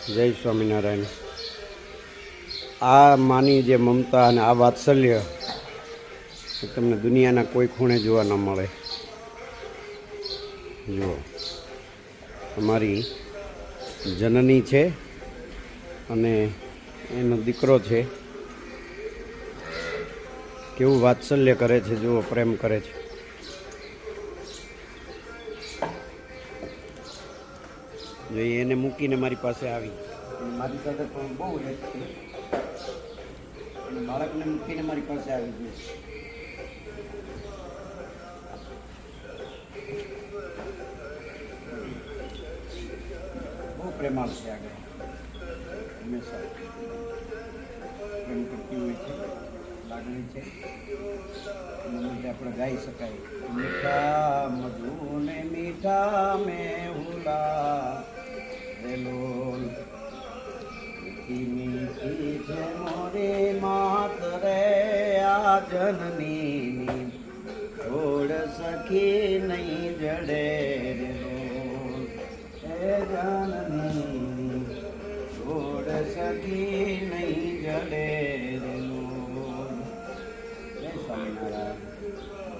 જય સ્વામિનારાયણ। આ માની જે મમતા અને આ વાત્સલ્ય તમને દુનિયાના કોઈ ખૂણે જોવા ન મળે। જો અમારી જનની છે અને એનો દીકરો છે, કેવું વાત્સલ્ય કરે છે, જુઓ પ્રેમ કરે છે। જો એને મૂકીને મારી પાસે આવી, મારી સાથે પણ બહુ હેત છે અને બાળકને મૂકીને મારી પાસે આવી ગયું। બહુ પ્રેમાળ છે, આગળ હંમેશા પ્રેમ કરતી હોય છે, લાગણી છે, એના માટે આપણે ગાઈ શકાય। મીઠા મધુને મીઠા મેં હુલા રેલોલ, મીઠી મીઠી છે મોરી માત રે આ જનની, છોડ સખી નહીં જડે રેલોલ હે જનની, છોડ સખી નહીં જડે રેલોલ। જય સ્વામિનારાયણ।